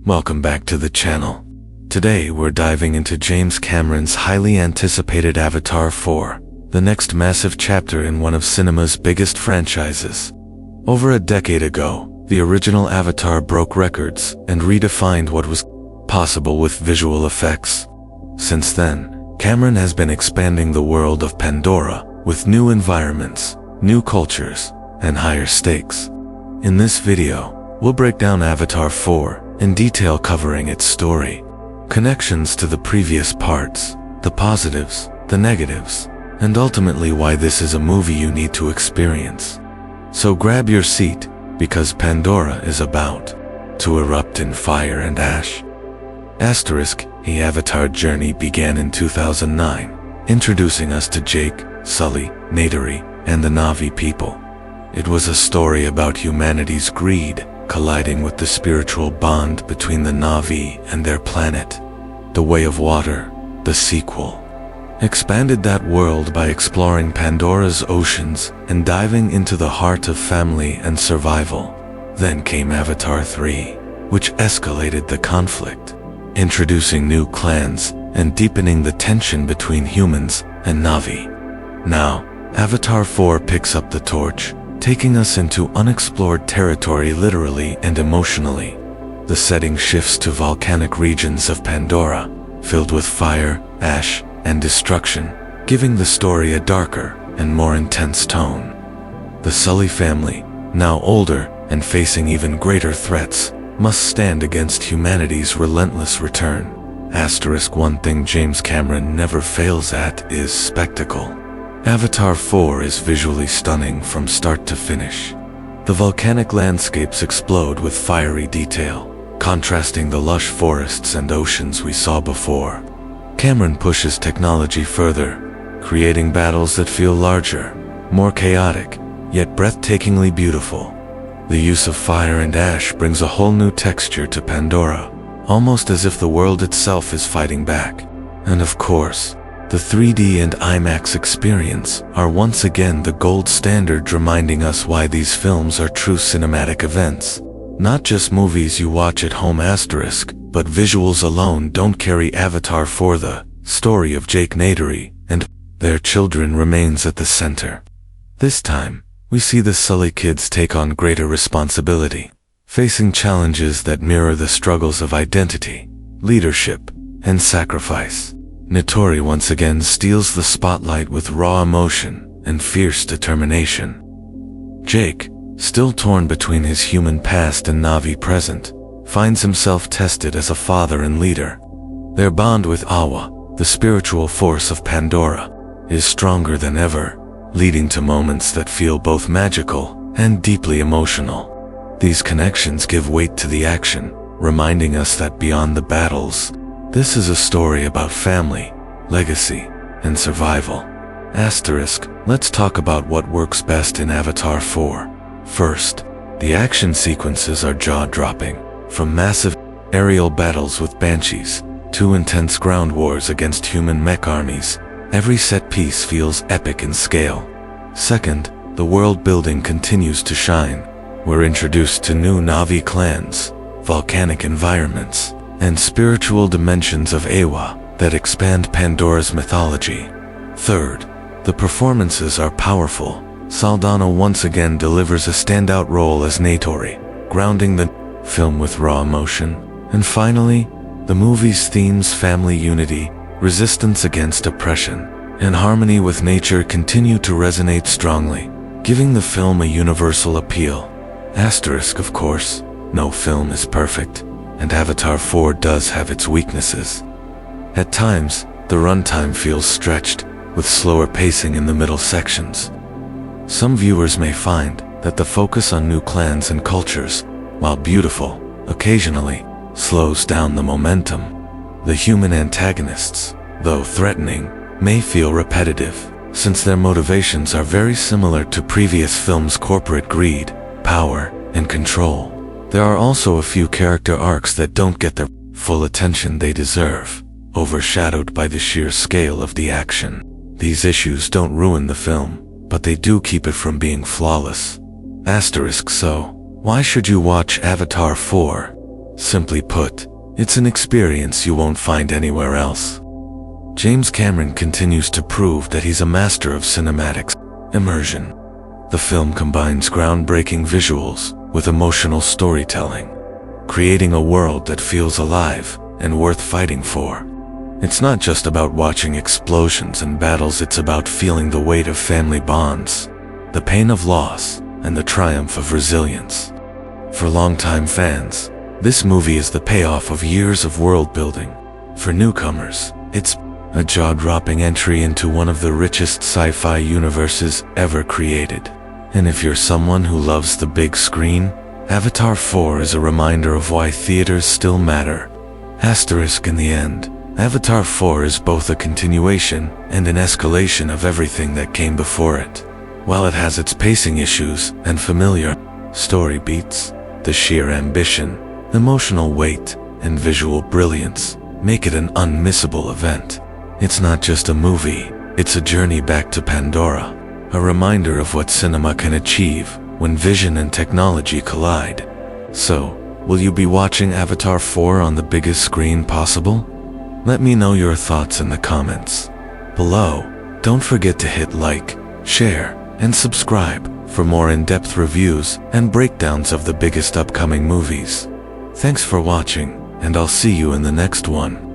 Welcome back to the channel. Today we're diving into James Cameron's highly anticipated Avatar 4, the next massive chapter in one of cinema's biggest franchises. Over a decade ago, the original Avatar broke records and redefined what was possible with visual effects. Since then, Cameron has been expanding the world of Pandora with new environments, new cultures, and higher stakes. In this video, we'll break down Avatar 4 in detail, covering its story, connections to the previous parts, the positives, the negatives, and ultimately why this is a movie you need to experience. So grab your seat, because Pandora is about to erupt in fire and ash. The Avatar journey began in 2009, introducing us to Jake, Sully, Neytiri, and the Na'vi people. It was a story about humanity's greed colliding with the spiritual bond between the Na'vi and their planet. The Way of Water, the sequel, expanded that world by exploring Pandora's oceans and diving into the heart of family and survival. Then came Avatar 3, which escalated the conflict, introducing new clans and deepening the tension between humans and Na'vi. Now, Avatar 4 picks up the torch, taking us into unexplored territory literally and emotionally. The setting shifts to volcanic regions of Pandora, filled with fire, ash, and destruction, giving the story a darker and more intense tone. The Sully family, now older and facing even greater threats, must stand against humanity's relentless return. One thing James Cameron never fails at is spectacle. Avatar 4 is visually stunning from start to finish. The volcanic landscapes explode with fiery detail, contrasting the lush forests and oceans we saw before. Cameron pushes technology further, creating battles that feel larger, more chaotic, yet breathtakingly beautiful. The use of fire and ash brings a whole new texture to Pandora, almost as if the world itself is fighting back. And of course, the 3D and IMAX experience are once again the gold standard, reminding us why these films are true cinematic events. Not just movies you watch at home, but visuals alone don't carry Avatar 4. The story of Jake Neytiri and their children remains at the center. This time, we see the Sully kids take on greater responsibility, facing challenges that mirror the struggles of identity, leadership, and sacrifice. Neytiri once again steals the spotlight with raw emotion and fierce determination. Jake, still torn between his human past and Na'vi present, finds himself tested as a father and leader. Their bond with Eywa, the spiritual force of Pandora, is stronger than ever, leading to moments that feel both magical and deeply emotional. These connections give weight to the action, reminding us that beyond the battles, this is a story about family, legacy, and survival. Let's talk about what works best in Avatar 4. First, the action sequences are jaw-dropping. From massive aerial battles with banshees to intense ground wars against human mech armies, every set piece feels epic in scale. Second, the world building continues to shine. We're introduced to new Na'vi clans, volcanic environments, and spiritual dimensions of Eywa that expand Pandora's mythology. Third, the performances are powerful. Saldana once again delivers a standout role as Neytiri, grounding the film with raw emotion. And finally, the movie's themes, family unity, resistance against oppression, and harmony with nature continue to resonate strongly, giving the film a universal appeal. Of course, no film is perfect, and Avatar 4 does have its weaknesses. At times, the runtime feels stretched, with slower pacing in the middle sections. Some viewers may find that the focus on new clans and cultures, while beautiful, occasionally slows down the momentum. The human antagonists, though threatening, may feel repetitive, since their motivations are very similar to previous films' corporate greed, power, and control. There are also a few character arcs that don't get the full attention they deserve, overshadowed by the sheer scale of the action. These issues don't ruin the film, but they do keep it from being flawless. So, why should you watch Avatar 4? Simply put, it's an experience you won't find anywhere else. James Cameron continues to prove that he's a master of cinematic immersion. The film combines groundbreaking visuals with emotional storytelling, creating a world that feels alive and worth fighting for. It's not just about watching explosions and battles, it's about feeling the weight of family bonds, the pain of loss, and the triumph of resilience. For longtime fans, this movie is the payoff of years of world building. For newcomers, it's a jaw-dropping entry into one of the richest sci-fi universes ever created. And if you're someone who loves the big screen, Avatar 4 is a reminder of why theaters still matter. In the end, Avatar 4 is both a continuation and an escalation of everything that came before it. While it has its pacing issues and familiar story beats, the sheer ambition, emotional weight, and visual brilliance make it an unmissable event. It's not just a movie, it's a journey back to Pandora, a reminder of what cinema can achieve when vision and technology collide. So, will you be watching Avatar 4 on the biggest screen possible? Let me know your thoughts in the comments below. Don't forget to hit like, share, and subscribe for more in-depth reviews and breakdowns of the biggest upcoming movies. Thanks for watching, and I'll see you in the next one.